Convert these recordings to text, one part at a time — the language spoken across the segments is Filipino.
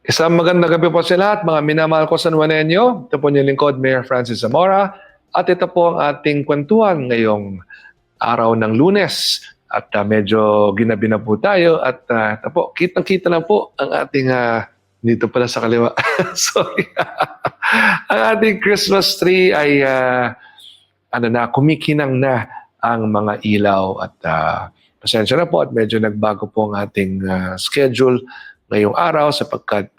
Isang magandang gabi po sa lahat, mga minamahal ko San Juanenyo. Ito po yung lingkod, Mayor Francis Zamora. At ito po ang ating kwentuhan ngayong araw ng Lunes. At medyo ginabi na po tayo. At ito po, kitang-kita na po ang ating, dito pala sa kaliwa. Sorry. Ang ating Christmas tree ay kumikinang na ang mga ilaw. At pasensya na po at medyo nagbago po ang ating schedule ngayong araw sapagkat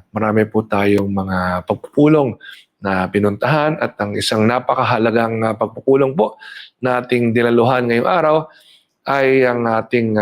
marami po tayong mga pagpupulong na pinuntahan at ang isang napakahalagang pagpupulong po na ating dinaluhan ngayong araw ay ang ating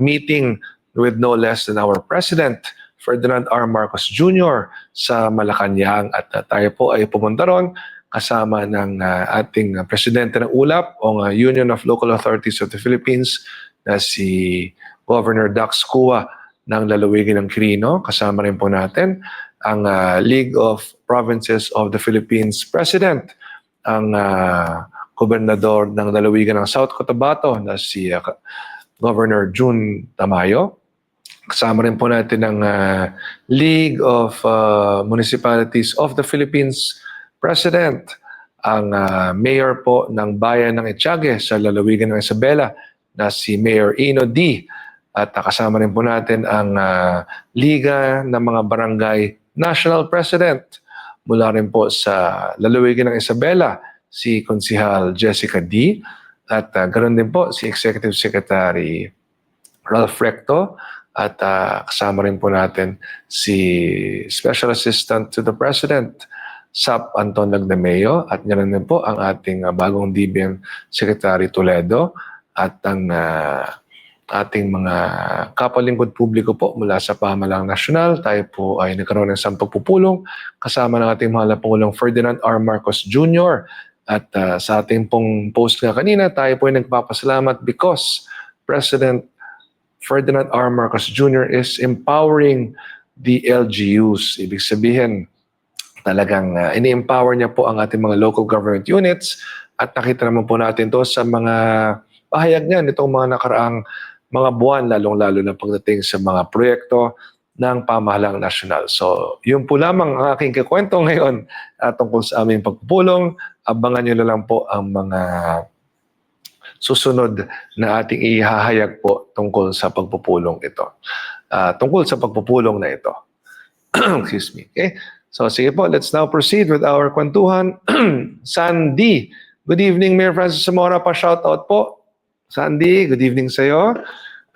meeting with no less than our President, Ferdinand R. Marcos Jr. sa Malacanang at tayo po ay pumunta ron kasama ng ating Presidente ng ULAP o Union of Local Authorities of the Philippines na si Governor Dax Cua ng lalawigan ng Quirino. Kasama rin po natin ang League of Provinces of the Philippines President, ang gobernador ng lalawigan ng South Cotabato na si Governor June Tamayo. Kasama rin po natin ang League of Municipalities of the Philippines President, ang mayor po ng bayan ng Etiague sa lalawigan ng Isabela na si Mayor Ino D. At kasama rin po natin ang Liga ng mga Barangay National President mula rin po sa lalawigan ng Isabela, si Konsihal Jessica D. At ganoon din po si Executive Secretary Ralph Recto. At kasama rin po natin si Special Assistant to the President, Sap Anton Lagdameo. At ganoon din po ang ating bagong DBM Secretary Toledo at ang ating mga kapalingkod publiko po mula sa pamahalang nasyonal. Tayo po ay nagkaroon ng isang pagpupulong kasama ng ating mahal na Pangulong Ferdinand R. Marcos Jr. At sa ating pong post nga kanina, tayo po ay nagpapasalamat because President Ferdinand R. Marcos Jr. is empowering the LGUs. Ibig sabihin, talagang ini-empower niya po ang ating mga local government units at nakita naman po natin to sa mga pahayag niya nitong mga nakaraang mga buwan, lalong-lalo na pagdating sa mga proyekto ng pamahalang nasyonal. So, yun po lamang ang aking kikwento ngayon tungkol sa aming pagpupulong. Abangan nyo na lang po ang mga susunod na ating ihahayag po tungkol sa pagpupulong ito. Tungkol sa pagpupulong na ito. Excuse me. Okay? So, sige po, let's now proceed with our kwentuhan. Sandy, good evening, Mayor Francis Zamora. Pa-shoutout po. Sandy, good evening sa iyo.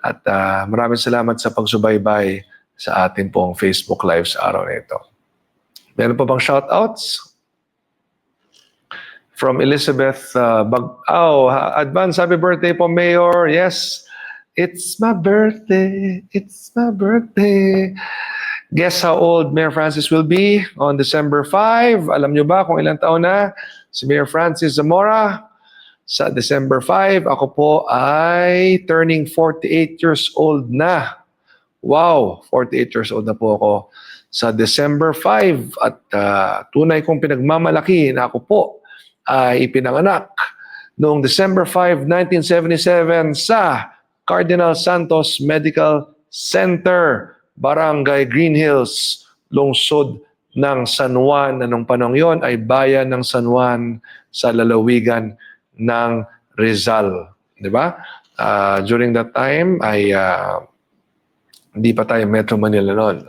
At maraming salamat sa pagsubaybay sa atin pong Facebook Live sa araw na ito. Meron pa bang shoutouts? From Elizabeth advance happy birthday po, Mayor. Yes, it's my birthday. It's my birthday. Guess how old Mayor Francis will be on December 5? Alam nyo ba kung ilang taon na si Mayor Francis Zamora? Sa December 5, ako po ay turning 48 years old na. Wow, 48 years old na po ako sa December 5 at tunay kong pinagmamalaki na ako po ay ipinanganak noong December 5, 1977 sa Cardinal Santos Medical Center, Barangay Green Hills, lungsod ng San Juan na nung panahon yon ay bayan ng San Juan sa lalawigan ng Rizal, di ba? During that time ay hindi pa tayo Metro Manila noon.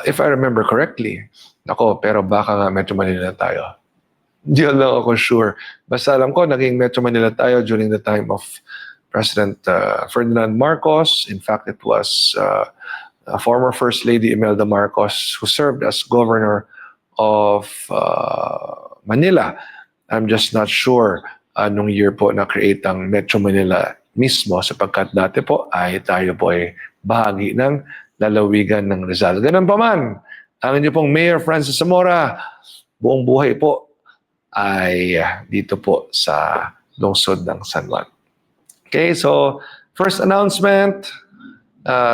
If I remember correctly, pero baka nga Metro Manila tayo. Hindi lang ako sure. Basta alam ko, naging Metro Manila tayo during the time of President Ferdinand Marcos. In fact, it was former First Lady Imelda Marcos who served as governor of Manila. I'm just not sure anong year po na-create ang Metro Manila mismo sapagkat dati po ay tayo po ay bahagi ng lalawigan ng Rizal. Ganun pa man, ang inyo pong Mayor Francis Zamora, buong buhay po ay dito po sa lungsod ng San Juan. Okay, so first announcement,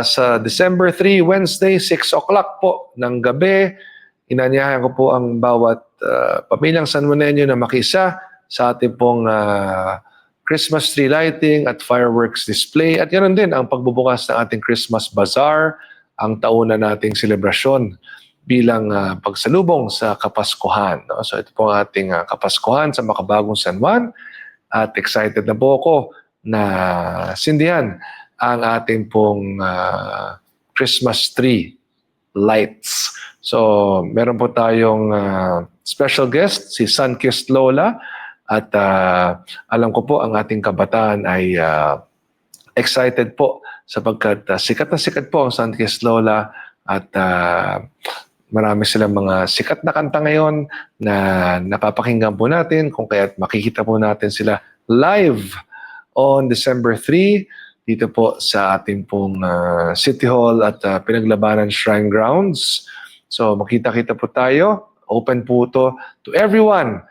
sa December 3, Wednesday, 6 o'clock po ng gabi, inanyahan ko po ang bawat pamilyang San Juanenyo na makisa sa ating pong Christmas tree lighting at fireworks display. At ganoon din ang pagbubukas ng ating Christmas Bazaar ang tauna nating selebrasyon bilang pagsalubong sa Kapaskuhan. No? So ito po ang ating Kapaskuhan sa Makabagong San Juan at excited na po ako na sindihan ang ating pong Christmas tree lights. So meron po tayong special guest, si Sunkissed Lola, at alam ko po ang ating kabataan ay excited po sapagkat sikat na sikat po ang Sunkissed Lola at marami silang mga sikat na kanta ngayon na napapakinggan po natin kung kaya't makikita po natin sila live on December 3 dito po sa ating pong City Hall at Pinaglabanan Shrine Grounds. So makita-kita po tayo. Open po to everyone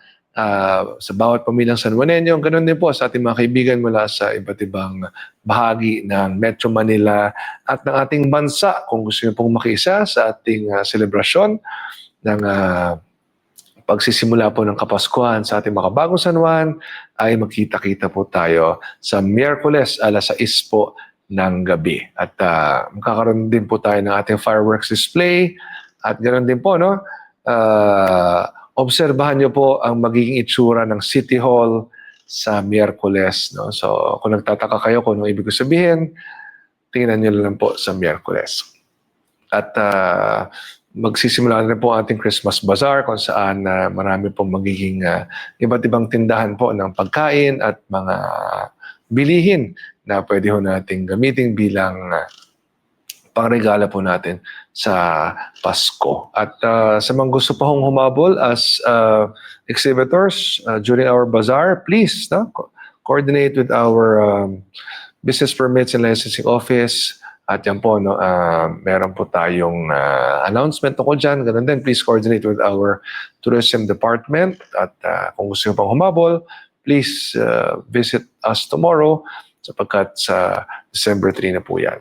sa bawat pamilyang San Juanenyo. Ganun din po sa ating mga kaibigan mula sa iba't ibang bahagi ng Metro Manila at ng ating bansa. Kung gusto niyo pong makiisa sa ating selebrasyon ng pagsisimula po ng Kapaskuhan sa ating Makabagong San Juan, ay magkita-kita po tayo sa Miyerkules alas 6 po ng gabi. At magkakaroon din po tayo ng ating fireworks display. At ganoon din po, no? Obserbahan nyo po ang magiging itsura ng City Hall sa Miyerkules. No? So kung nagtataka kayo kung anong ibig sabihin, tingnan nyo lang po sa Miyerkules. At magsisimula na rin po ang ating Christmas Bazaar kung saan marami pong magiging iba't ibang tindahan po ng pagkain at mga bilihin na pwede ho nating gamitin bilang pangregala po natin sa Pasko. At sa mga gusto pa hong humabol as exhibitors during our bazaar, please coordinate with our business permits and licensing office. At yan po, no, meron po tayong announcement tungkol dyan. Ganun din, please coordinate with our tourism department. At kung gusto nyo pang humabol, please visit us tomorrow sapagkat sa December 3 na po yan.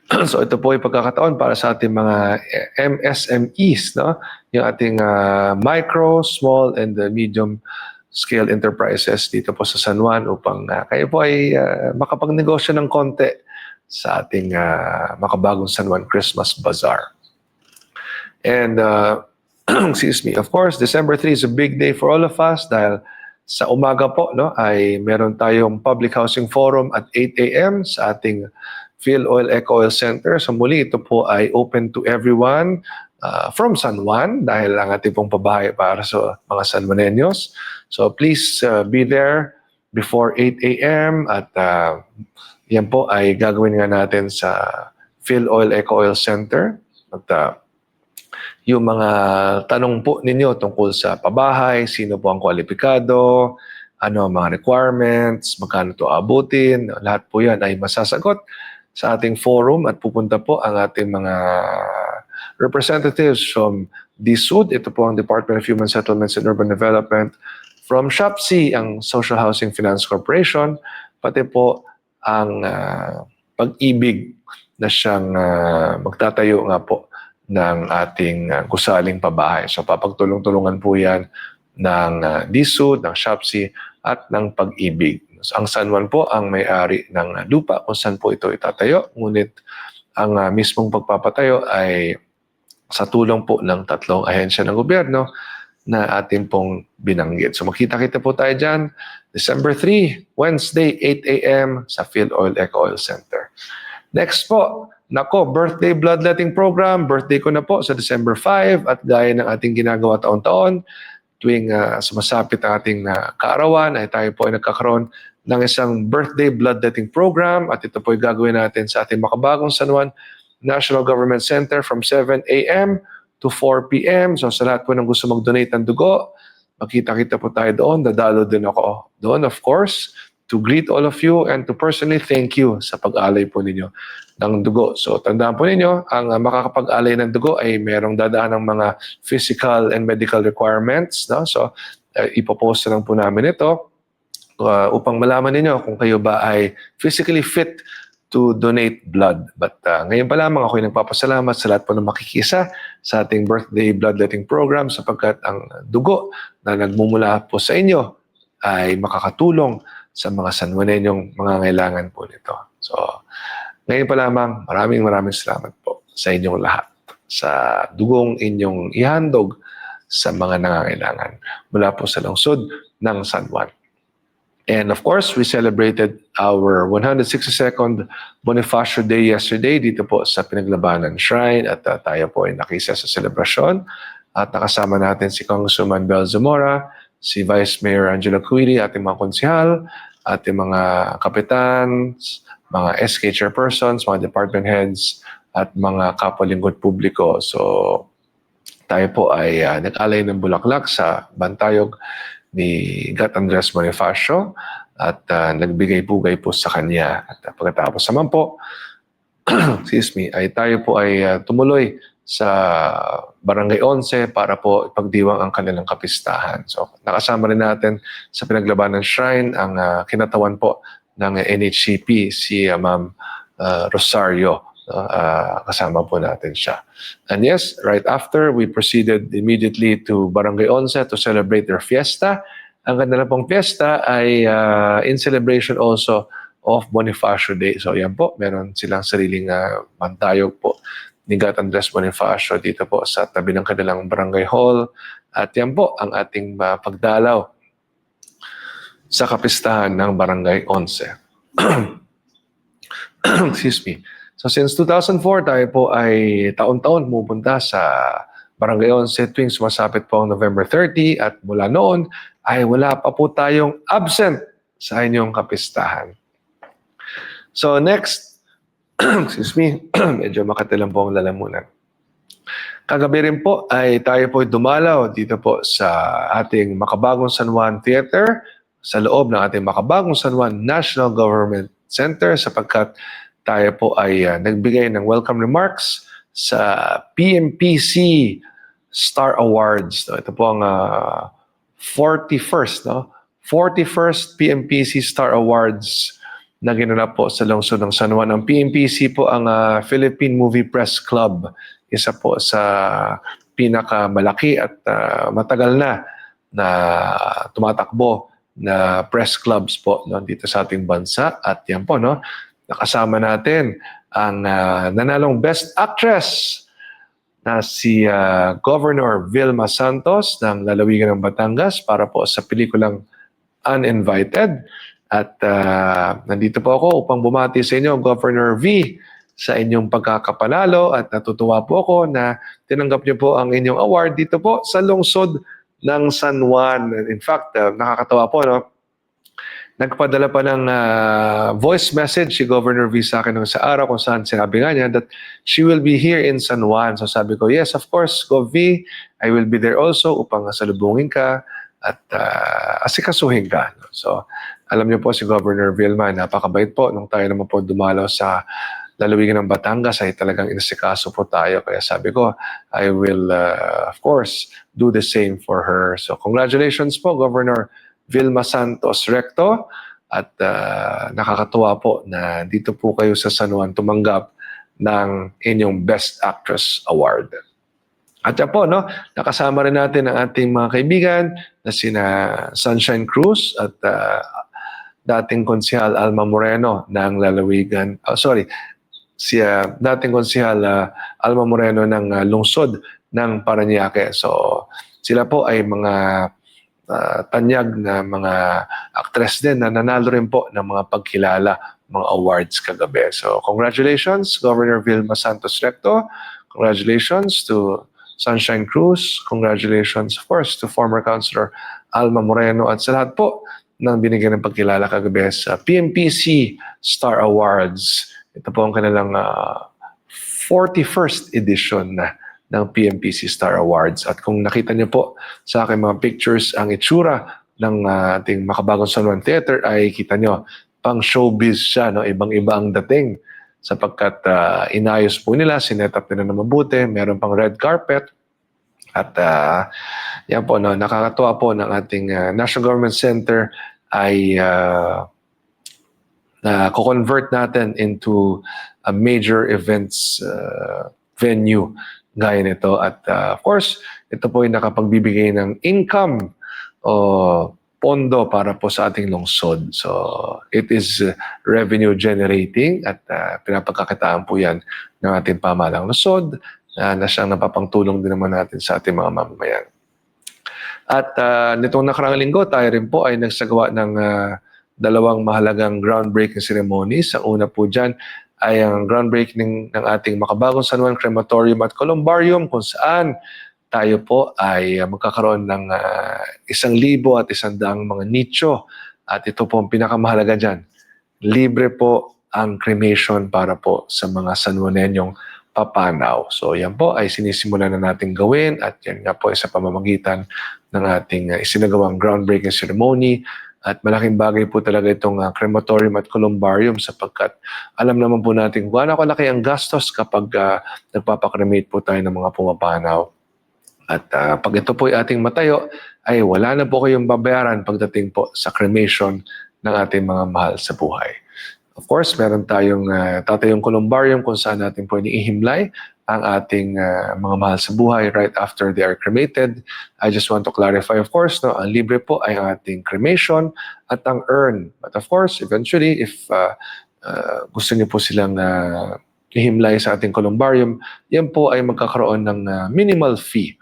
So ito po ay pagkakataon para sa ating mga MSMEs, no? Yung ating micro, small, and medium scale enterprises dito po sa San Juan upang kayo po ay makapagnegosyo ng konti sa ating Makabagong San Juan Christmas Bazaar. And excuse me, of course, December 3 is a big day for all of us dahil sa umaga po, no, ay meron tayong public housing forum at 8 a.m. sa ating Phil Oil Eco Oil Center. So muli, ito po ay open to everyone from San Juan dahil ang ating pong pabahay para sa mga San Juaneños. So please be there before 8 a.m. at yan po ay gagawin nga natin sa Phil Oil Eco Oil Center. At yung mga tanong po ninyo tungkol sa pabahay, sino po ang kwalipikado, ano ang mga requirements, magkano ito abutin, lahat po yan ay masasagot sa ating forum at pupunta po ang ating mga representatives from DSUD, ito po ang Department of Human Settlements and Urban Development, from SHOPC, ang Social Housing Finance Corporation, pati po ang Pag-ibig na siyang magtatayo nga po ng ating gusaling pabahay. So papagtulong-tulungan po yan ng DSUD, ng SHOPC at ng Pag-ibig. Ang San Juan po ang may-ari ng lupa kung saan po ito itatayo. Ngunit ang mismong pagpapatayo ay sa tulong po ng 3 ahensya ng gobyerno na ating pong binanggit. So makita-kita po tayo dyan, December 3, Wednesday, 8 a.m. sa Phil Oil Eco Oil Center. Next po, birthday bloodletting program. Birthday ko na po sa December 5 at gaya ng ating ginagawa taon-taon, tuwing sumasapit ang ating kaarawan ay tayo po ay nagkakaroon ng isang birthday bloodletting program at ito po ay gagawin natin sa ating Makabagong San Juan National Government Center from 7 a.m. to 4 p.m. So sa lahat po ng gusto mag-donate ng dugo, makita-kita po tayo doon. Dadalo din ako doon, of course, to greet all of you and to personally thank you sa pag-alay po ninyo ng dugo. So tandaan po ninyo, ang makakapag-alay ng dugo ay merong dadaan ng mga physical and medical requirements. No? So ipopost na lang po namin ito upang malaman ninyo kung kayo ba ay physically fit to donate blood. But ngayon pa lamang ako'y nagpapasalamat sa lahat po ng makikisa sa ating birthday bloodletting program sapagkat ang dugo na nagmumula po sa inyo ay makakatulong sa mga San Juaneñong mga ngailangan po nito. So, Ngayon pa lamang, maraming salamat po sa inyong lahat sa dugong inyong ihandog sa mga nangangailangan mula po sa lungsod ng San Juan. And of course, we celebrated our 162nd Bonifacio Day yesterday dito po sa Pinaglabanan Shrine at tayo po ay nakisa sa selebrasyon at nakasama natin si Congresswoman Bel Zamora, si Vice Mayor Angela Cuiri, ating mga konsihal, ating mga kapitan, mga SK chairpersons, mga department heads, at mga kapwa-lingkod publiko. So, tayo po ay nag-alay ng bulaklak sa bantayog ni Gat Andres Bonifacio at nagbigay-pugay po sa kanya. At pagkatapos naman po, excuse me, ay tayo po ay tumuloy sa Barangay 11 para po ipagdiwang ang kanilang kapistahan. So, nakasama rin natin sa Pinaglabanan Shrine ang kinatawan po ng NHCP, si Ma'am Rosario. Kasama po natin siya. And yes, right after, we proceeded immediately to Barangay 11 to celebrate their fiesta. Ang ganda na pong fiesta ay in celebration also of Bonifacio Day. So yan po, meron silang sariling bantayog po ni Gat Andres Bonifacio dito po sa tabi ng kanilang barangay hall. At yan po ang ating pagdalaw sa kapistahan ng Barangay 11. Excuse me. So since 2004, tayo po ay taon-taon pumupunta sa Barangay 11 tuwing sumasapit po ang November 30 at mula noon ay wala pa po tayong absent sa inyong kapistahan. So next, excuse me, medyo makatilang po ang lalamunan. Kagabi rin po ay tayo po dumalaw dito po sa ating Makabagong San Juan Theater sa loob ng ating Makabagong San Juan National Government Center sapagkat tayo po ay nagbigay ng welcome remarks sa PMPC Star Awards. Ito po ang 41st, 41st PMPC Star Awards na ginanap po sa lungsod ng San Juan. Ang PMPC po ang Philippine Movie Press Club. Isa po sa pinakamalaki at matagal na tumatakbo na press clubs po dito sa ating bansa. At yan po, nakasama natin ang nanalong Best Actress na si Governor Vilma Santos ng Lalawigan ng Batangas para po sa pelikulang Uninvited. At nandito po ako upang bumati sa inyo, Governor V, sa inyong pagkakapanalo at natutuwa po ako na tinanggap niyo po ang inyong award dito po sa lungsod ng San Juan. In fact, nakakatawa po, nagpadala pa ng voice message si Governor V sa akin nung sa araw kung saan sinabi nga niya that she will be here in San Juan. So sabi ko, yes, of course, Gov V, I will be there also upang salubungin ka at asikasuhin ka. So alam niyo po si Governor Vilma, napakabait po nung tayo naman po dumalaw sa lalawigan ng Batangas ay talagang inasikaso po tayo. Kaya sabi ko, I will, of course, do the same for her. So congratulations po, Governor Vilma Santos Recto. At nakakatuwa po na dito po kayo sa San Juan tumanggap ng inyong Best Actress Award. At yan po, nakasama rin natin ang ating mga kaibigan na sina Sunshine Cruz at dating konsihal Alma Moreno ng lalawigan. Si dating konsihal Alma Moreno ng lungsod ng Parañaque. So sila po ay mga tanyag na mga actress din na nanalo rin po ng mga pagkilala, mga awards kagabi. So congratulations, Governor Vilma Santos Recto. Congratulations to Sunshine Cruz. Congratulations, of course, to former Councilor Alma Moreno at sa lahat po ng binigyan ng pagkilala kagabi sa PMPC Star Awards. Ito po ang kanilang 41st edition na ng PMPC Star Awards. At kung nakita niyo po sa aking mga pictures ang itsura ng ating Makabagong San Juan Theater ay kita niyo, pang showbiz siya, ibang-iba ang dating sapagkat inayos po nila, sinet up nila na mabuti, meron pang red carpet. At yan po, nakakatuwa po ng ating National Government Center ay na-convert natin into a major events venue gaya nito. At of course, ito po ay nakapagbibigay ng income o pondo para po sa ating lungsod. So it is revenue generating at pinapagkakitaan po yan ng ating pamahalang lungsod na siyang napapangtulong din naman natin sa ating mga mamamayan. At nitong nakaraang linggo, tayo rin po ay nagsagawa ng dalawang mahalagang groundbreaking ceremonies. Ang una po dyan ay ang groundbreaking ng ating makabagong San Juan Crematorium at Columbarium, kung saan tayo po ay magkakaroon ng 1,100 mga nicho. At ito po ang pinakamahalaga dyan. Libre po ang cremation para po sa mga San Juaneñong papanaw. So yan po ay sinisimulan na natin gawin at yan nga po ay sa pamamagitan ng ating isinagawang groundbreaking ceremony. At malaking bagay po talaga itong crematorium at columbarium sapagkat alam naman po natin kung gaano kalaki ang gastos kapag nagpapakremate po tayo ng mga pumapanaw. At pag ito po ay ating matayo, ay wala na po kayong babayaran pagdating po sa cremation ng ating mga mahal sa buhay. Of course, meron tayong tatayong columbarium kung saan natin pwedeng ihimlay ang ating mga mahal sa buhay right after they are cremated. I just want to clarify, of course, no, ang libre po ay ang ating cremation at ang urn. But of course, eventually, if gusto niyo po silang ihimlay sa ating columbarium, yan po ay magkakaroon ng minimal fee.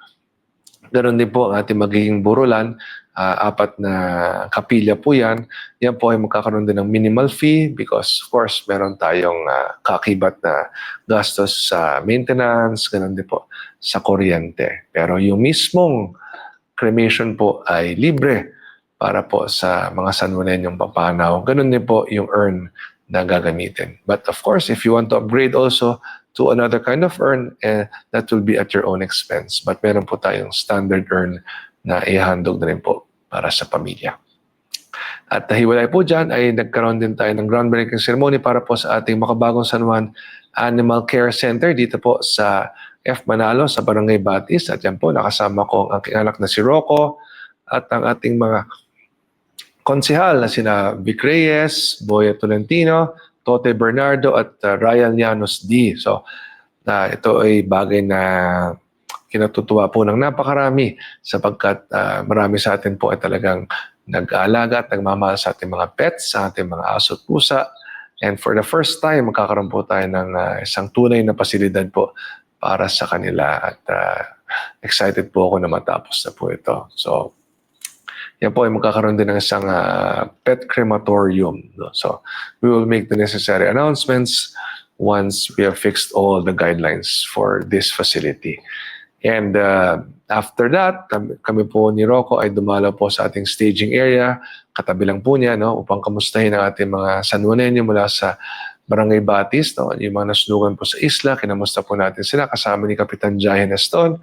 Ganon din po ang ating magiging burulan, 4 na kapilya po yan. Yan po ay magkakaroon din ng minimal fee because of course meron tayong kakibat na gastos sa maintenance, ganon din po sa kuryente. Pero yung mismong cremation po ay libre para po sa mga San Juaneñong papanaw. Ganon din po yung urn na gagamitin. But of course, if you want to upgrade also to another kind of urn, that will be at your own expense. But meron po tayong standard urn na ihandog na rin po para sa pamilya. At hiwalay po dyan ay nagkaroon din tayo ng groundbreaking ceremony para po sa ating makabagong San Juan Animal Care Center dito po sa F. Manalo sa Barangay Batis. At yan po, nakasama ko ang aking anak na si Rocco at ang ating mga konsehal na sina Vic Reyes, Boya Tolentino, Tote Bernardo at Ryan Llanos D. So, ito ay bagay na kinatutuwa po ng napakarami sapagkat marami sa atin po ay talagang nag-aalaga at nagmamahal sa ating mga pets, sa ating mga aso at pusa. And for the first time, magkakaroon po tayo ng isang tunay na pasilidad po para sa kanila. At excited po ako na matapos na po ito. So, yan po ay magkakaroon din ng isang pet crematorium. No? So, we will make the necessary announcements once we have fixed all the guidelines for this facility. And after that, kami po ni Rocco ay dumalaw po sa ating staging area. Katabi lang po niya, no? Upang kamustahin ang ating mga San Juaneño mula sa Barangay Batis. No? Yung mga nasunugan po sa isla, kinamusta po natin sila kasama ni Kapitan Jahe Neston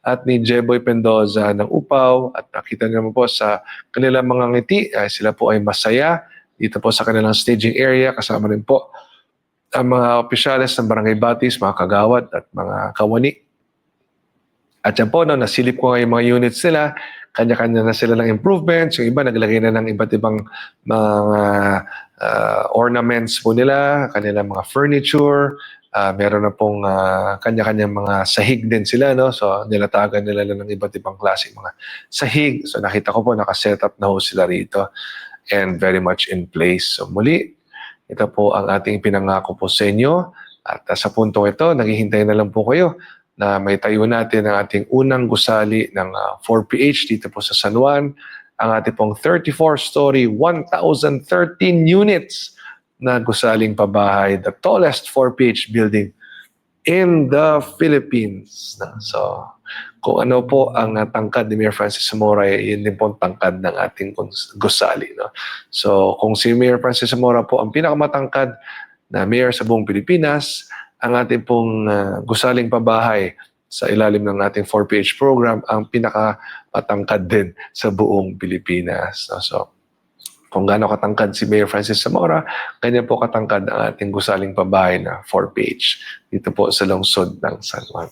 at ni Jeboy Pendoza ng Upaw. At nakita naman po sa kanilang mga ngiti, sila po ay masaya dito po sa kanilang staging area. Kasama rin po ang mga opisyales ng Barangay Batis, mga kagawad at mga kawani. At yan po, no, nasilip ko nga yung mga units nila, kanya-kanya na sila ng improvements. Yung iba, naglagay na ng iba't ibang mga ornaments po nila, kanilang mga furniture. Meron na pong kanya-kanya mga sahig din sila, no? So, nilatagan nila ng iba't ibang klase mga sahig. So, nakita ko po, nakaset up na ho sila rito and very much in place. So, muli, ito po ang ating pinangako po sa inyo. At sa puntong ito, naghihintay na lang po kayo na may tayo natin ang ating unang gusali ng 4PH dito po sa San Juan. Ang ating pong 34-story, 1,013 units na gusaling pabahay, the tallest 4PH building in the Philippines. So, kung ano po ang tangkad ni Mayor Francis Zamora, yun din po ang tangkad ng ating gusali. No? So, kung si Mayor Francis Zamora po ang pinakamatangkad na mayor sa buong Pilipinas, ang ating pong gusaling pabahay sa ilalim ng ating 4PH program ang pinakamatangkad din sa buong Pilipinas. So, kung gaano katangkad si Mayor Francis Zamora, ganyan po katangkad ang ating gusaling pabahay na 4PH dito po sa lungsod ng San Juan.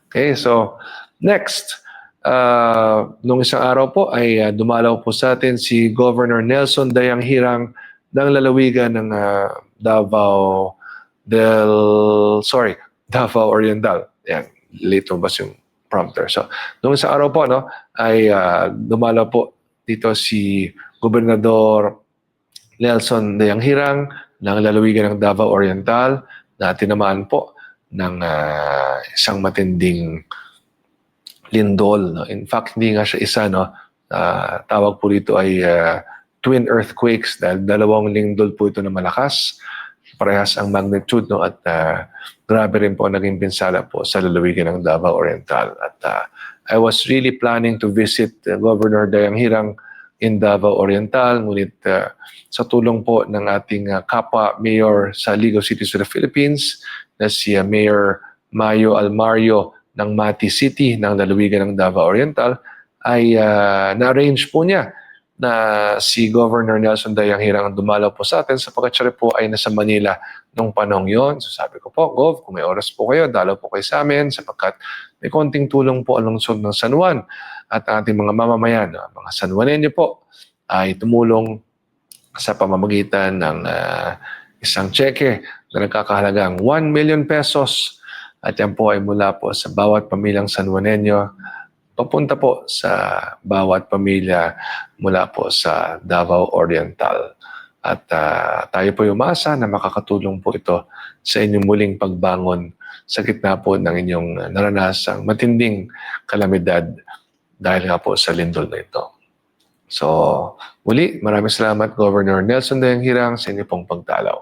Okay, so next, nung isang araw po ay dumalaw po sa atin si Governor Nelson Dayanghirang ng lalawigan ng Davao Oriental. Yan, late mo ba yung teleprompter. So, noong isang araw po, no, ay dumalo po dito si Gobernador Nelson Dayanghirang ng lalawigan ng Davao Oriental na tinamaan po ng isang matinding lindol. No? In fact, hindi nga siya isa. No? Tawag po dito ay twin earthquakes dahil dalawang lindol po ito na malakas. Parehas ang magnitude. No? At grabe rin po naging pinsala po sa lalawigan ng Davao Oriental. At I was really planning to visit Governor Dayanghirang in Davao Oriental. Ngunit sa tulong po ng ating kapwa mayor sa League of Cities of the Philippines na si Mayor Mayo Almario ng Mati City ng lalawigan ng Davao Oriental ay na-arrange po niya na si Governor Nelson Dayanghirang ang dumalaw po sa atin sapagkat siya po ay nasa Manila nung panahon yon. So sabi ko po, Gov, kung may oras po kayo, dalaw po kayo sa amin sapagkat may konting tulong po ang lungsod ng San Juan at ating mga mamamayan, mga San Juanenyo po, ay tumulong sa pamamagitan ng isang cheque na nagkakahalagang 1 million pesos. At yan po ay mula po sa bawat pamilyang San Juanenyo papunta po sa bawat pamilya mula po sa Davao Oriental. At tayo po umasa na makakatulong po ito sa inyong muling pagbangon sa gitna po ng inyong naranasang matinding kalamidad dahil nga po sa lindol na ito. So, muli, maraming salamat Governor Nelson Dayanghirang sa inyong pong pagdalaw.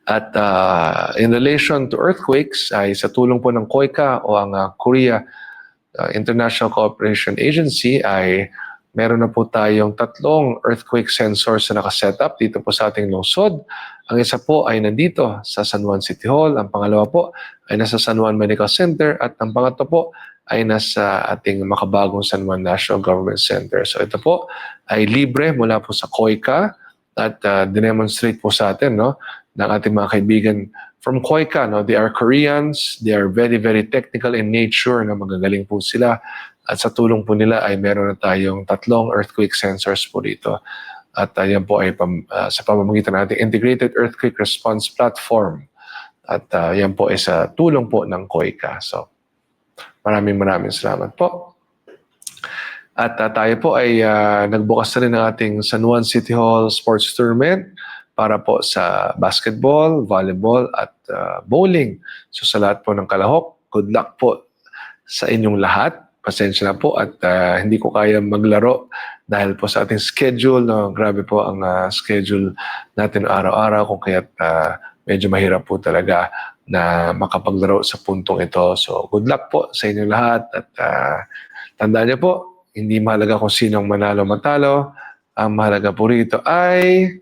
At in relation to earthquakes, ay sa tulong po ng COICA o ang Korea International Cooperation Agency ay meron na po tayong 3 earthquake sensors na nakasetup dito po sa ating lungsod. Ang isa po ay nandito sa San Juan City Hall, ang pangalawa po ay nasa San Juan Medical Center at ang pangatlo po ay nasa ating makabagong San Juan National Government Center. So ito po ay libre mula po sa COICA at dinemonstrate po sa atin, no, ng ating mga kaibigan from COICA. No? They are Koreans, they are very, very technical in nature, no? Magagaling po sila. At sa tulong po nila ay meron na tayong 3 earthquake sensors po dito. At yan po ay sa pamamagitan ng ating Integrated Earthquake Response Platform. At yan po ay sa tulong po ng COICA. So, maraming salamat po. At tayo po ay nagbukas na rin ng ating San Juan City Hall Sports Tournament para po sa basketball, volleyball at bowling. So sa lahat po ng kalahok, good luck po sa inyong lahat. Pasensya na po at hindi ko kaya maglaro dahil po sa ating schedule. No? Grabe po ang schedule natin araw-araw kung kaya't medyo mahirap po talaga na makapaglaro sa puntong ito. So good luck po sa inyong lahat at tandaan niyo po, hindi mahalaga kung sinong manalo matalo. Ang mahalaga po rito ay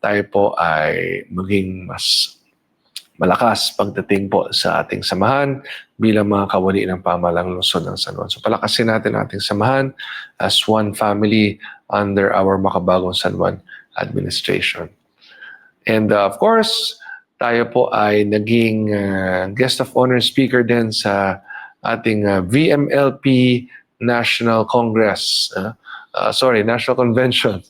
tayo po ay maging mas malakas pagdating po sa ating samahan bilang mga kawani ng pamahalang lungsod ng San Juan. So palakasin natin ating samahan as one family under our makabagong San Juan administration. And of course, tayo po ay naging guest of honor speaker din sa ating VMLP National Congress. National Convention.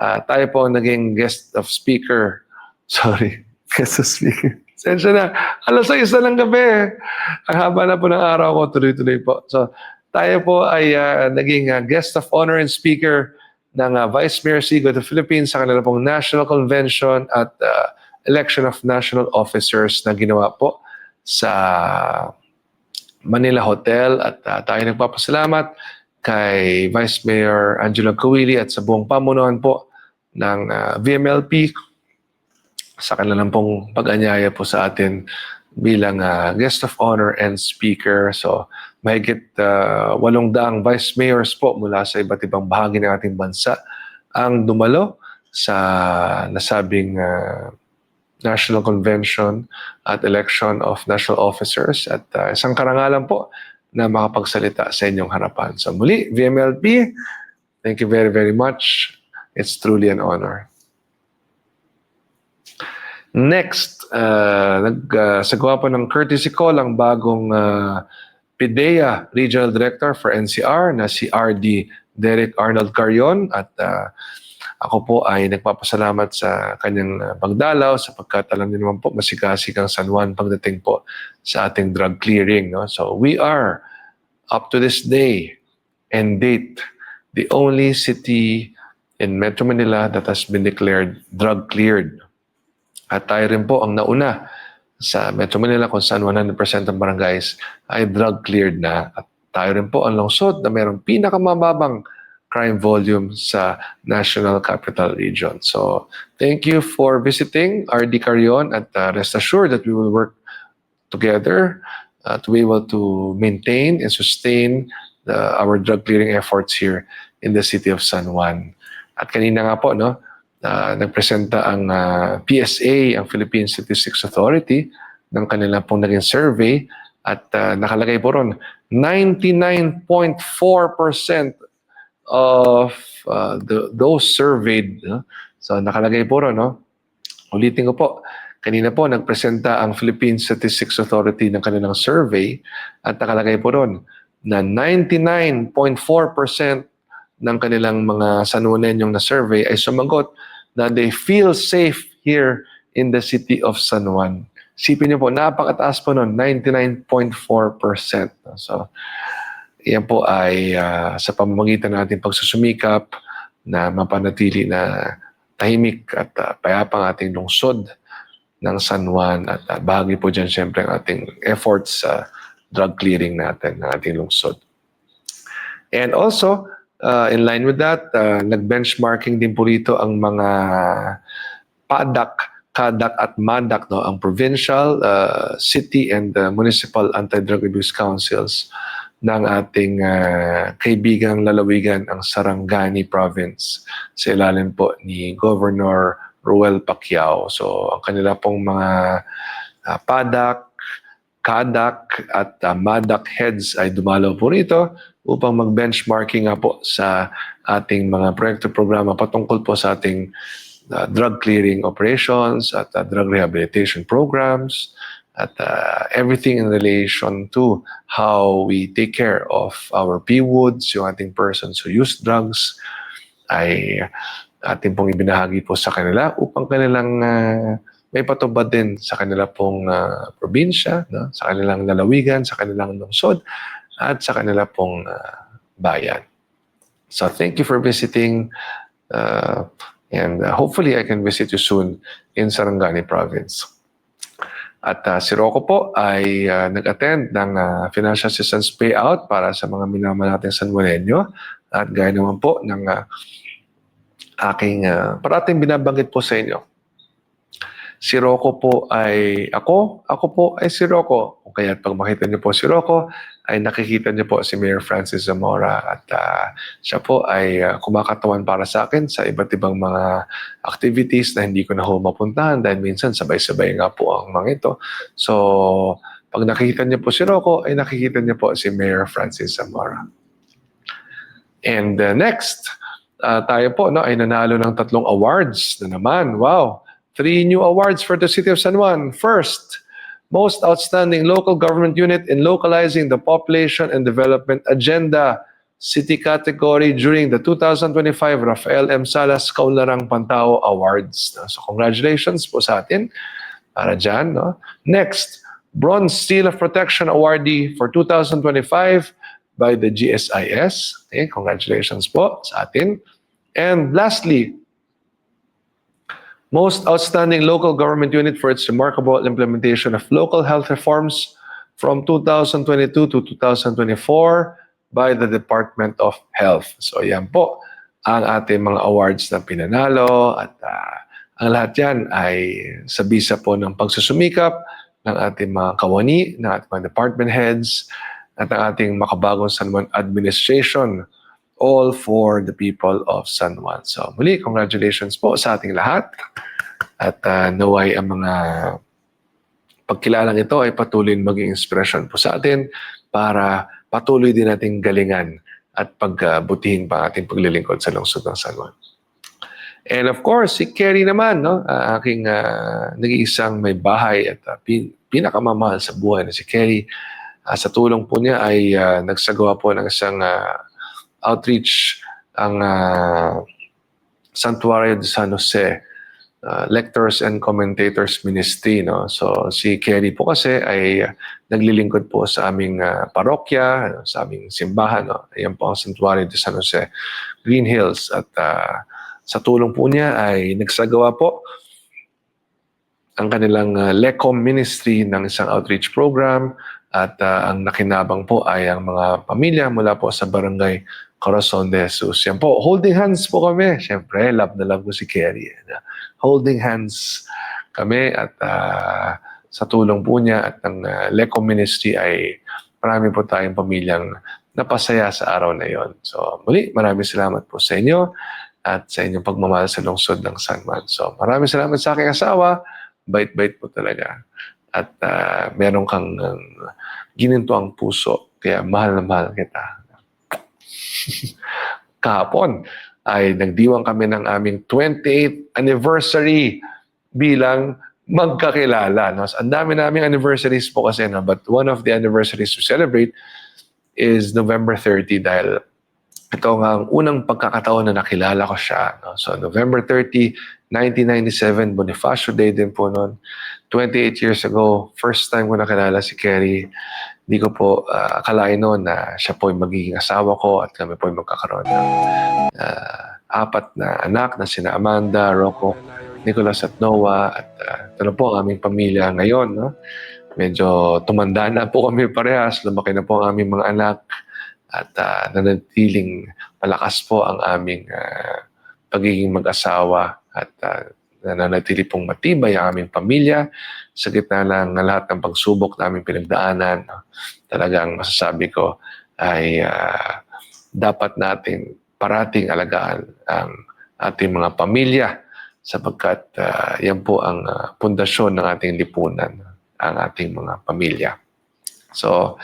Tayo po ang naging guest of speaker. Guest of speaker. Sensya na. Alas 6 na lang gabi. Ang haba na po ng araw ko. Tuloy-tuloy po. So, tayo po ay naging guest of honor and speaker ng Vice Mayor Sigo of the Philippines sa kanila pong National Convention at Election of National Officers na ginawa po sa Manila Hotel. At tayo nagpapasalamat kay Vice Mayor Angelo Kawili at sa buong pamunuan po ng VMLP sa kanilang pong pag-anyaya po sa atin bilang guest of honor and speaker. So, mahigit 800 vice mayors po mula sa iba't ibang bahagi ng ating bansa ang dumalo sa nasabing National Convention at Election of National Officers at isang karangalan po na makapagsalita sa inyong harapan. So muli, VMLP, thank you very, very much. It's truly an honor. Next, nagsagawa po ng courtesy call ang bagong PIDEA Regional Director for NCR na si RD Derek Arnold Carion at ako po ay nagpapasalamat sa kanyang pagdalaw sapagkat alam niyo naman po masikasik ang San Juan pagdating po sa ating drug clearing. No? So we are, up to this day and date, the only city in Metro Manila that has been declared drug cleared. At tayo rin po ang nauna sa Metro Manila kung saan 100% ng barangays ay drug cleared na. At tayo rin po ang lungsod na mayroong pinakamababang crime volume sa National Capital Region. So, thank you for visiting RD Carrion at rest assured that we will work together to be able to maintain and sustain our drug clearing efforts here in the city of San Juan. At kanina nga po, no, nagpresenta ang PSA, ang Philippine Statistics Authority, ng kanilang pong naging survey at nakalagay po ron 99.4% of those surveyed. So nakalagay po ron, no? Ulitin ko po, kanina po nagpresenta ang Philippine Statistics Authority ng kanilang survey at nakalagay po ron na 99.4% ng kanilang mga Sanjuanenyong na survey ay sumagot na they feel safe here in the city of San Juan. Sipin niyo po, napakataas po nun, 99.4%. So, yan po ay sa pamamagitan ng ating pagsusumikap na mapanatili na tahimik at payapang ating lungsod ng San Juan. At bahagi po dyan siyempre ang ating efforts sa drug clearing natin ng ating lungsod. And also, in line with that, nag-benchmarking din po rito ang mga PADAC, CADAC at MADAC, no, ang provincial, city, and municipal anti-drug abuse councils ng ating kaibigang lalawigan, ang Sarangani Province, sa ilalim po ni Governor Ruel Pacquiao. So, ang kanila pong mga PADAC, CADAC at MADAC heads ay dumalaw po rito upang mag-benchmarking nga po sa ating mga proyekto programa patungkol po sa ating drug clearing operations at drug rehabilitation programs at everything in relation to how we take care of our PWOODs, yung ating persons who use drugs, ay ating pong ibinahagi po sa kanila upang kanilang may patubad din sa kanila pong probinsya, no? Sa kanilang lalawigan, sa kanilang lungsod, at sa kanila pong bayan. So thank you for visiting and hopefully I can visit you soon in Sarangani Province. At si Rocco po ay nag-attend ng financial assistance payout para sa mga minamahal nating Sanjuanenyo. At gaya naman po ng aking parating binabanggit po sa inyo. Si Rocco po ay ako po ay si Rocco. Kaya pag makita niyo po si Rocco, ay nakikita niyo po si Mayor Francis Zamora at siya po ay kumakatawan para sa akin sa iba't ibang mga activities na hindi ko na ho mapuntahan dahil minsan sabay-sabay nga po ang mga ito. So, pag nakikita niyo po si Rocco, ay nakikita niyo po si Mayor Francis Zamora. And next, tayo po no, ay nanalo ng 3 awards na naman. Wow! 3 new awards for the City of San Juan. First, Most Outstanding Local Government Unit in Localizing the Population and Development Agenda City category during the 2025 Rafael M. Salas Kaunlarang Pantao Awards. So congratulations po sa atin para dyan. No? Next, Bronze Seal of Protection Awardee for 2025 by the GSIS. Okay, congratulations po sa atin. And lastly, Most Outstanding Local Government Unit for its remarkable implementation of local health reforms from 2022 to 2024 by the Department of Health. So yan po ang ating mga awards na pinanalo at ang lahat yan ay sa bisa po ng pagsusumikap ng ating mga kawani, ng ating mga department heads at ng ating makabagong San Juan administration, all for the people of San Juan. So muli, congratulations po sa ating lahat. At naway ang mga pagkilalang ito ay patuloy maging inspirasyon po sa atin para patuloy din nating galingan at pagbutihin pa ating paglilingkod sa lungsod ng San Juan. And of course, si Kerry naman, no? Aking nag-iisang may bahay at pinakamamahal sa buhay na si Kerry. Sa tulong po niya ay nagsagawa po ng isang outreach ang Santuario de San Jose Lectors and Commentators Ministry, no? So si Kerry po kasi ay naglilingkod po sa aming parokya, sa aming simbahan, no? Ayan po ang Santuario de San Jose, Green Hills, at sa tulong po niya ay nagsagawa po ang kanilang LECOM ministry ng isang outreach program, at ang nakinabang po ay ang mga pamilya mula po sa barangay Corazon de Jesus. Yan po, holding hands po kami. Siyempre, love na love ko si Kerry. Holding hands kami, at sa tulong po niya at ng LECOM ministry ay marami po tayong pamilyang napasaya sa araw na yon. So muli, maraming salamat po sa inyo at sa inyong pagmamahal sa lungsod ng San Juan. So maraming salamat sa aking asawa. Bait-bait po talaga. At meron kang gininto ang puso. Kaya mahal na mahal kita. Kahapon ay nagdiwang kami ng aming 28th anniversary bilang magkakilala. No? So, ang dami naming anniversaries po kasi, no? But one of the anniversaries to celebrate is November 30 dahil ito nga ang unang pagkakataon na nakilala ko siya. No? So November 30, 1997, Bonifacio Day din po noon. 28 years ago, first time ko nakilala si Kerry. Hindi ko po akalain noon na siya po yung magiging asawa ko at kami po yung magkakaroon ng 4 na anak na sina Amanda, Rocco, Nicholas at Noah. At ito na po ang aming pamilya ngayon. No? Medyo tumanda na po kami parehas. Lumaki na po ang aming mga anak. At nanatiling malakas po ang aming pagiging mag-asawa, at nananatili pong matibay ang aming pamilya sa gitna ng lahat ng pagsubok na aming pinagdaanan. Talagang masasabi ko ay dapat natin parating alagaan ang ating mga pamilya sapagkat yan po ang pundasyon ng ating lipunan, ang ating mga pamilya. So,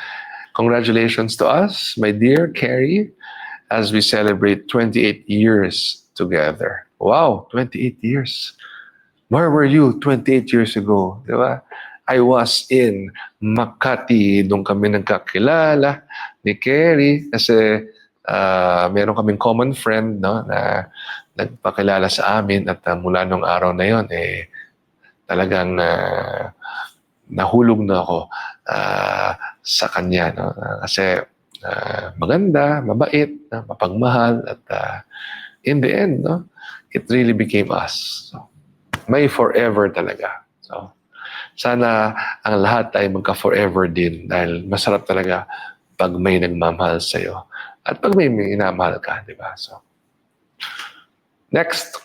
congratulations to us, my dear Kerry, as we celebrate 28 years together. Wow, 28 years. Where were you 28 years ago? Di ba? I was in Makati. Doon kami nagkakilala ni Kerry kasi meron kaming common friend, no, na nagpakilala sa amin, at mula nung araw na yon talagang nahulog na ako sa kanya, no? Kasi maganda, mabait, mapagmahal, at in the end, no, it really became us. So, may forever talaga. So, sana ang lahat ay magka-forever din dahil masarap talaga pag may nagmamahal sa'yo at pag may inamahal ka, di ba? So, next,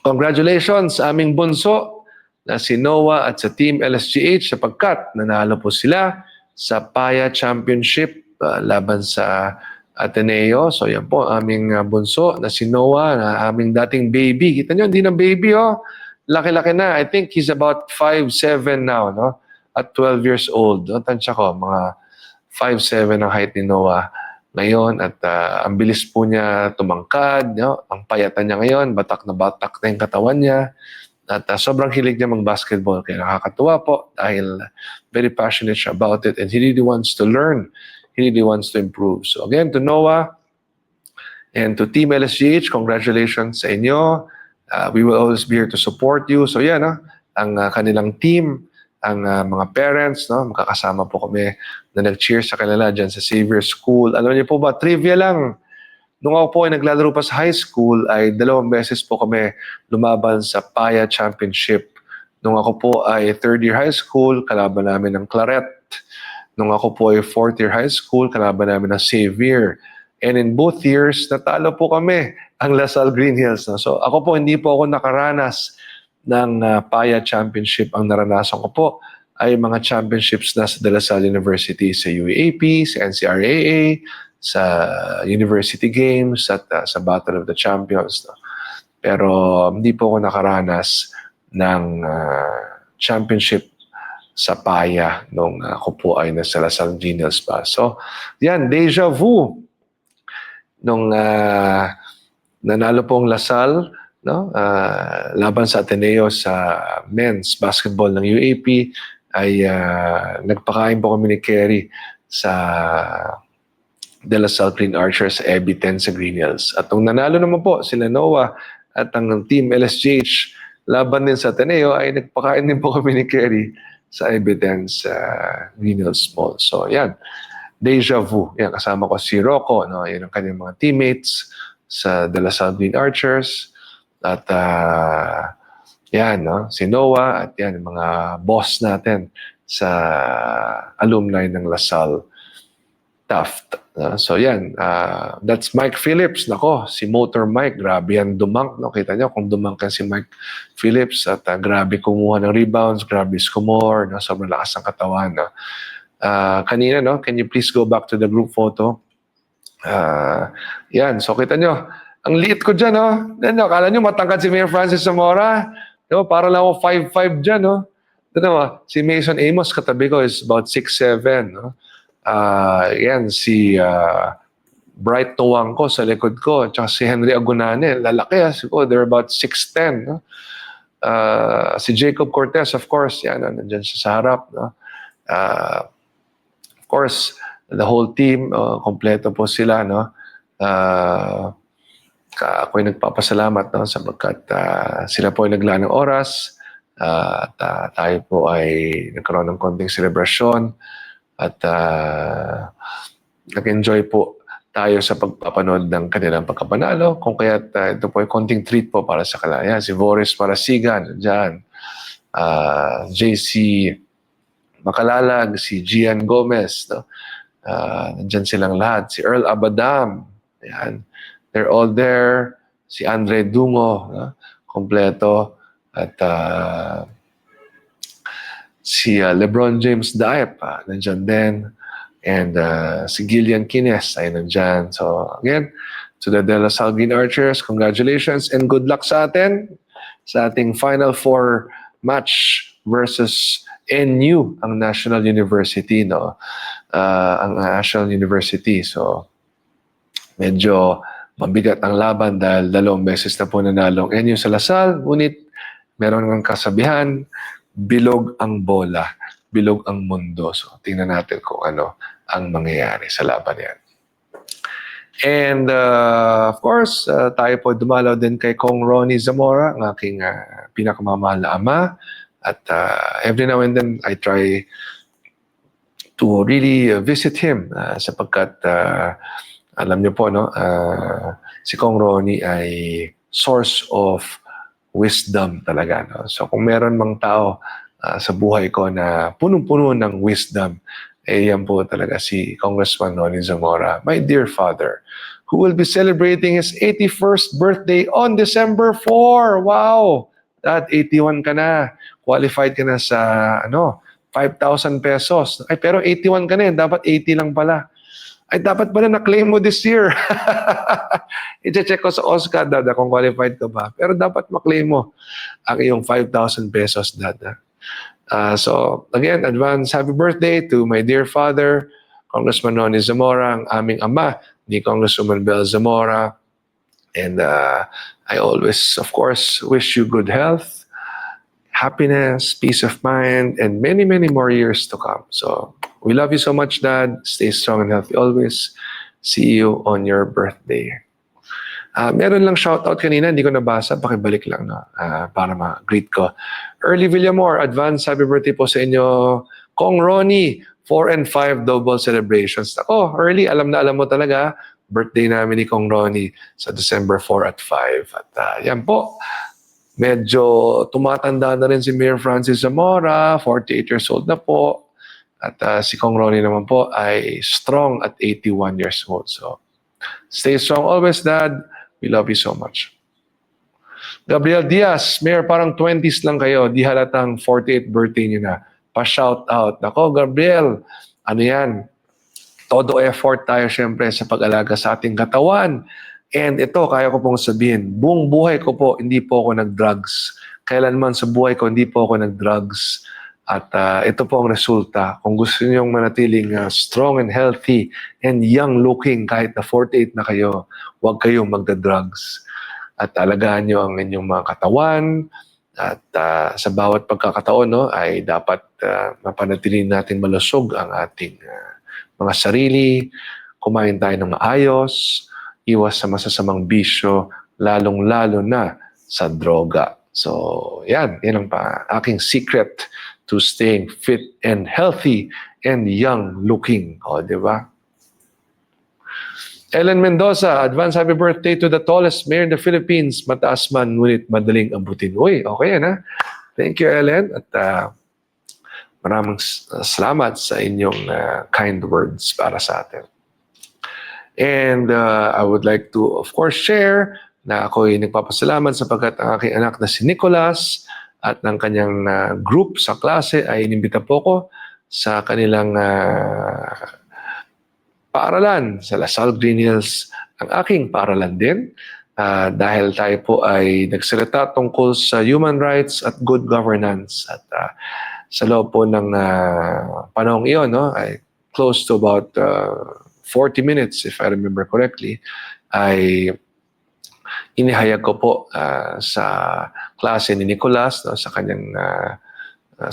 congratulations sa aming bunso na si Noah at sa Team LSGH sapagkat nanalo po sila sa PAYA Championship laban sa Ateneo. So yan po aming bunso na si Noah, na aming dating baby. Kita nyo, hindi na baby, oh. Laki-laki na. I think he's about 5'7" now, no? At 12 years old. No? Tansya ko, mga 5'7" ang height ni Noah ngayon, at ang bilis po niya tumangkad, no? Ang payatan niya ngayon, batak na yung katawan niya. At sobrang hilig niya mag-basketball. Kaya nakakatuwa po dahil very passionate siya about it and he really wants to learn. He really wants to improve. So again, to Noah and to Team LSGH, congratulations sa inyo. We will always be here to support you. So yan, no? Ang kanilang team, ang mga parents, no? Makakasama po kami na nag-cheer sa kanila dyan sa Xavier School. Alam niyo po ba, trivia lang. Nung ako po ay naglalaro pa sa high school, ay 2 beses po kami lumaban sa PAYA Championship. Nung ako po ay 3rd year high school, kalaban namin ng Claret. Nung ako po ay 4th year high school, kalaban namin ng Xavier. And in both years, natalo po kami ang LaSalle Green Hills. No? So ako po, hindi po ako nakaranas ng PAYA Championship. Ang naranasan ko po ay mga championships na sa De La Salle University, sa UAAP, sa NCRAA, sa University Games, at sa Battle of the Champions. No? Pero hindi po ako nakaranas ng championship sa PAYA nung ako po ay nasa LaSalle Green Hills pa. So, yan, deja vu. Nung nanalo pong LaSalle, no? Laban sa Ateneo sa men's basketball ng UAP, ay nagpakain po kami ni Kerry sa De La Salle Green Archers, EB 10 sa Green Hills. At nung nanalo naman po sila Noah at ang Team LSGH laban din sa Ateneo ay nagpakain din po kami ni Kerry sa Evidence Greenhills Mall. So yan, deja vu. Yan, kasama ko si Rocco, no? Yan ang kanyang mga teammates sa De La Salle Green Archers. At yan, no? Si Noah at yan, yung mga boss natin sa alumni ng La Salle Taft. So yan, that's Mike Phillips. Nako, si Motor Mike, grabe yan dumunk. No? Kita nyo kung dumunk yan si Mike Phillips at grabe kumuha ng rebounds, grabe score, no? Sobrang lakas ng katawan. No? Kanina, no? Can you please go back to the group photo? Yan, so kita nyo, ang liit ko dyan, no? Akala nyo matangkad si Mayor Francis Zamora? No? Para lang ako 5'5 dyan, no? Si Mason Amos, katabi ko, is about 6'7, no? Yan, si Bright Tuwangko sa likod ko, tsaka si Henry Agunane, lalaki, siguro, they're about 6'10, no? Si Jacob Cortez, of course, yan, nandyan siya sa harap, no? Of course, the whole team, kompleto po sila, no? Ako'y nagpapasalamat, no? Sapagkat sila po ay naglaan ng oras, at tayo po ay nagkaroon ng konting selebrasyon, at nag-enjoy po tayo sa pagpapanood ng kanilang pagkapanalo. Kung kaya't ito po ay konting treat po para sa kalaya. Si Boris Marasigan, dyan. JC Makalalag, si Gian Gomez, no? Nandyan silang lahat. Si Earl Abadam, yan. They're all there. Si Andre Dungo, no? Kompleto. At si LeBron James Daep, nandyan din. And si Gillian Kines ay nandyan. So again, to the De La Salle Green Archers, congratulations and good luck sa atin sa ating Final Four match versus NU, ang National University, no? Ang National University. So medyo mabigat ang laban dahil 2 beses na po nanalong NU sa La Salle. Ngunit meron ng kasabihan, bilog ang bola, bilog ang mundo. So, tingnan natin kung ano ang mangyayari sa laban yan. And, of course, tayo po dumalaw din kay Kong Ronnie Zamora, ang aking pinakamamahal na ama. At every now and then, I try to really visit him sapagkat alam niyo po, no, si Kong Ronnie ay source of wisdom talaga. No? So kung meron mang tao sa buhay ko na punong-puno ng wisdom, yan po talaga si Congressman Ronnie Zamora, my dear father, who will be celebrating his 81st birthday on December 4. Wow! Dad, 81 ka na. Qualified ka na sa 5,000 pesos. Ay, pero 81 ka na yun. Dapat 80 lang pala. Ay, dapat pala na-claim mo this year. I-check ko sa Oscar, Dada, kung qualified ka ba. Pero dapat ma-claim mo ang iyong 5,000 pesos, Dada. So, again, advance happy birthday to my dear father, Congressman Ronnie Zamora, ang aming ama, ni Congresswoman Belle Zamora. And I always, of course, wish you good health, happiness, peace of mind, and many, many more years to come. So, we love you so much, Dad. Stay strong and healthy always. See you on your birthday. Meron lang shoutout kanina, hindi ko nabasa. Pakibalik lang no? Para ma-greet ko. Early Villamor, advance happy birthday po sa inyo. Kong Ronnie, 4 and 5 double celebrations. Ako, Early, alam na alam mo talaga. Birthday namin ni Kong Ronnie sa December 4 at 5. At yan po. Medyo tumatanda na rin si Mayor Francis Zamora. 48 years old na po. At si Kong Ronnie naman po ay strong at 81 years old. So, stay strong always, Dad. We love you so much. Gabriel Diaz, Mayor, parang 20s lang kayo. Di halatang 48th birthday niyo na. Pa-shout out. Nako, Gabriel, ano yan? Todo effort tayo syempre sa pag-alaga sa ating katawan. And ito, kaya ko pong sabihin, buong buhay ko po, hindi po ako nag-drugs. Kailanman sa buhay ko, hindi po ako nag-drugs. At ito po ang resulta. Kung gusto niyong manatiling strong and healthy and young looking kahit na 48 na kayo, huwag kayong magda-drugs. At alagaan niyo ang inyong mga katawan. At sa bawat pagkakataon no, ay dapat mapanatili natin malusog ang ating mga sarili. Kumain tayo ng maayos. Iwas sa masasamang bisyo, lalong-lalo na sa droga. So, yan ang aking secret to staying fit and healthy and young looking. O, di ba? Ellen Mendoza, advance happy birthday to the tallest mayor in the Philippines. Mataas man, ngunit madaling abutin. Uy, okay yan ha. Thank you, Ellen. At maraming salamat sa inyong kind words para sa atin. And I would like to, of course, share na ako'y nagpapasalamat sapagkat ang aking anak na si Nicholas at ng kanyang group sa klase ay inimbita po ko sa kanilang paaralan sa Lasal Green Hills, ang aking paaralan din. Dahil tayo po ay nagsalita tungkol sa human rights at good governance. At sa loob po ng panahong iyon, ay close to about 40 minutes, if I remember correctly, ay inihayag ko po sa klase ni Nicholas, sa kanyang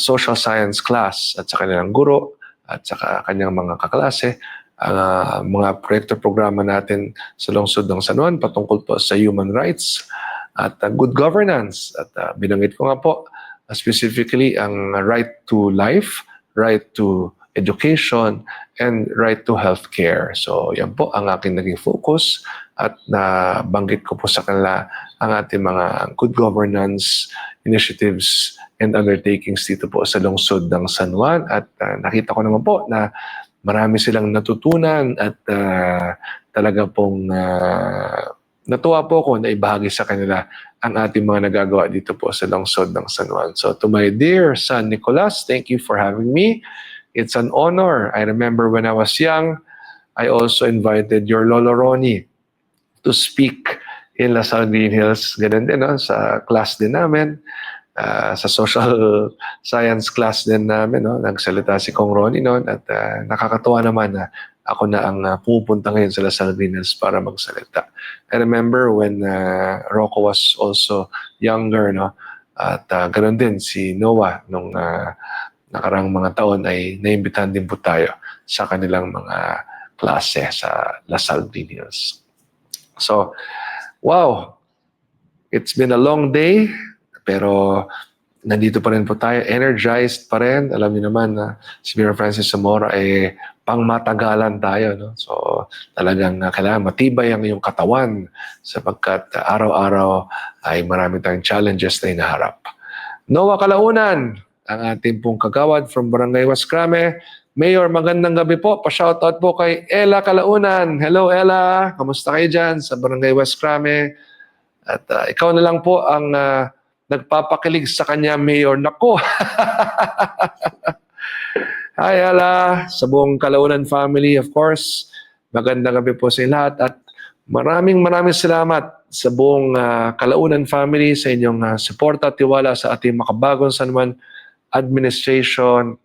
social science class at sa kanyang guro at sa kanyang mga kaklase, ang mga proyekto programa natin sa lungsod ng San Juan patungkol po sa human rights at good governance. At binanggit ko nga po specifically ang right to life, right to education, and right to healthcare. So yan po ang aking naging focus at nabanggit ko po sa kanila ang ating mga good governance initiatives and undertakings dito po sa lungsod ng San Juan. At nakita ko naman po na marami silang natutunan at talaga pong natuwa po ako na ibahagi sa kanila ang ating mga nagagawa dito po sa lungsod ng San Juan. So to my dear son Nicholas, thank you for having me. It's an honor. I remember when I was young, I also invited your Lolo Ronnie to speak in Lasal Green Hills. Ganun din, sa class din namin. Sa social science class din namin, nagsalita si Kong Ronnie noon at nakakatuwa naman na ako na ang pupunta ngayon sa Lasal Green Hills para magsalita. I remember when Rocco was also younger, at ganoon din si Noah nung nakarang mga taon ay naimbitahan din po tayo sa kanilang mga klase sa Lasal Green Hills. So, wow! It's been a long day. Pero nandito pa rin po tayo, energized pa rin. Alam niyo naman na si Mayor Francis Zamora ay pangmatagalan tayo. So talagang kailangan matibay ang iyong katawan sapagkat araw-araw ay marami tayong challenges na hinaharap. Noah Calaunan, ang ating pong kagawad from Barangay Wascrame. Mayor, magandang gabi po. Pa-shoutout po kay Ella Calaunan. Hello Ella, kamusta kayo dyan sa Barangay Wascrame? At ikaw na lang po ang nagpapakilig sa kanya, Mayor. Nako! Hi, Ala. Sa buong Calaunan family, of course. Magandang gabi po sa lahat. At maraming salamat sa buong Calaunan family sa inyong suporta at tiwala sa ating makabagong San Juan administration.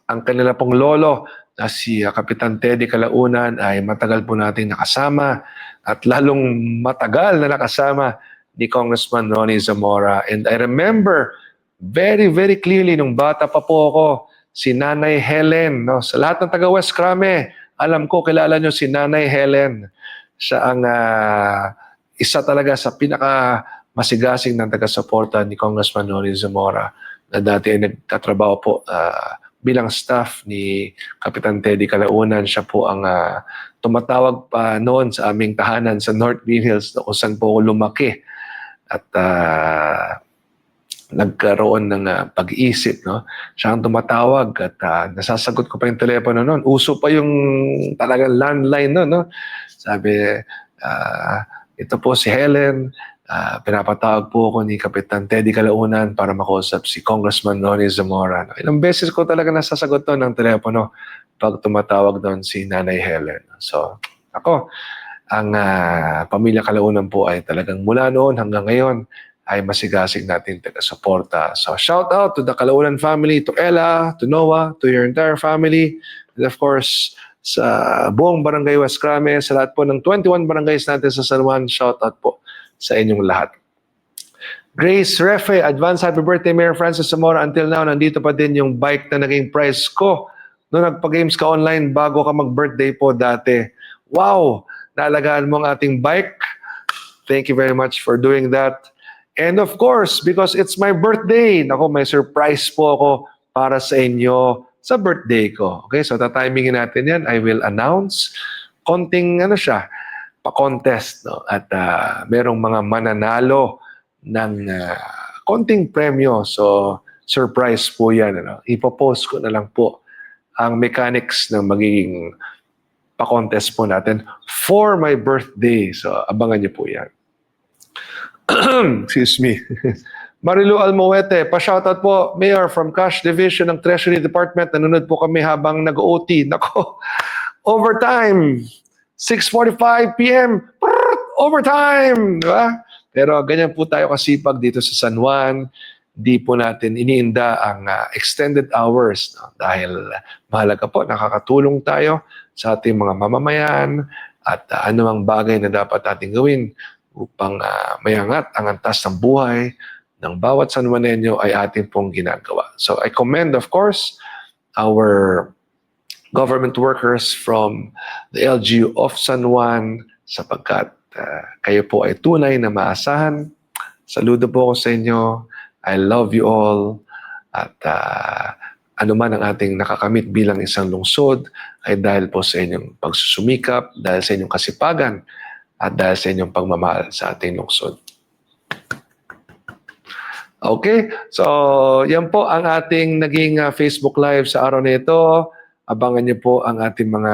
Ang kanila pong lolo na si Kapitan Teddy Calaunan ay matagal po nating nakasama at lalong matagal na nakasama ni Congressman Ronnie Zamora. And I remember very clearly nung bata pa po ako, si Nanay Helen. Sa lahat ng taga-West Crame, alam ko, kilala nyo si Nanay Helen. Siya ang isa talaga sa pinaka-masigasing ng taga-suporta ni Congressman Ronnie Zamora na dati ay nagtatrabaho po bilang staff ni Kapitan Teddy Calaunan. Siya po ang tumatawag pa noon sa aming tahanan sa North Green Hills kung saan po ako lumaki. At nagkaroon ng pag-iisip. Siya ang tumatawag at nasasagot ko pa yung telepono noon. Uso pa yung talagang landline noon. Sabi, ito po si Helen. Pinapatawag po ako ni Kapitan Teddy Calaunan para makausap si Congressman Ronnie Zamora. Ilang beses ko talaga nasasagot noon ng telepono pag tumatawag doon si Nanay Helen. So, ako, ang pamilya Calaunan po ay talagang mula noon hanggang ngayon ay masigasig natin taga-suporta. So shout out to the Calaunan family, to Ella, to Noah, to your entire family, and of course sa buong Barangay Wascrame, sa lahat po ng 21 barangays natin sa San Juan, shout out po sa inyong lahat. Grace Refe, advance happy birthday Mayor Francis Zamora. Until now, nandito pa din yung bike na naging prize ko noong nagpa-games ka online bago ka mag-birthday po dati. Wow! Naalagaan mo ang ating bike. Thank you very much for doing that. And of course, because it's my birthday, nako, may surprise po ako para sa inyo sa birthday ko. Okay, so tatimingin natin yan. I will announce konting pa-contest. No? At merong mga mananalo ng konting premyo. So, surprise po yan. Ano? Ipopost ko na lang po ang mechanics ng magiging pa-contest po natin for my birthday. So, abangan niyo po yan. Excuse me. Marilu Almoete, pa-shoutout po, Mayor from Cash Division ng Treasury Department. Nanonood po kami habang nag-OT. Nako, overtime. 6:45 p.m. Overtime! Diba? Pero ganyan po tayo kasipag dito sa San Juan. Di po natin iniinda ang extended hours. No? Dahil mahalaga po, nakakatulong tayo sa ating mga mamamayan at anumang bagay na dapat ating gawin upang mayangat ang antas ng buhay ng bawat San Juanenyo ay ating pong ginagawa. So I commend, of course, our government workers from the LGU of San Juan sapagkat kayo po ay tunay na maasahan. Saludo po ako sa inyo. I love you all. At anuman ang ating nakakamit bilang isang lungsod ay dahil po sa inyong pagsusumikap, dahil sa inyong kasipagan, at dahil sa inyong pagmamahal sa ating lungsod. Okay, so yan po ang ating naging Facebook Live sa araw na ito. Abangan niyo po ang ating mga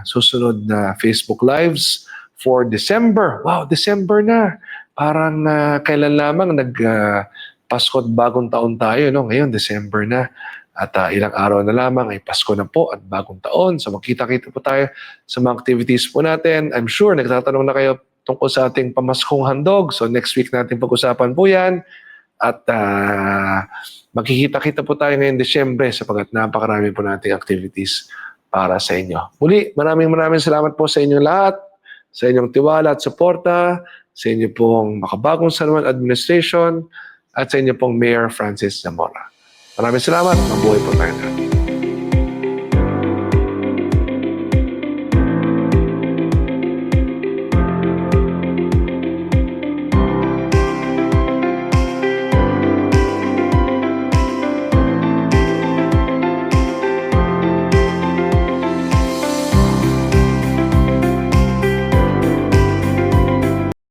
susunod na Facebook Lives for December. Wow, December na. Parang kailan lamang Pasko at bagong taon tayo. No? Ngayon, December na. At ilang araw na lamang ay Pasko na po at bagong taon. So magkita-kita po tayo sa mga activities po natin. I'm sure nagtatanong na kayo tungkol sa ating pamaskong handog. So next week natin pag-usapan po yan. At magkikita-kita po tayo ngayong Desyembre sapagkat napakarami po nating activities para sa inyo. Muli, maraming salamat po sa inyong lahat, sa inyong tiwala at suporta, sa inyo pong makabagong San Juan Administration, at sa inyo pong Mayor Francis Zamora. Maraming salamat. Mabuhay po tayo.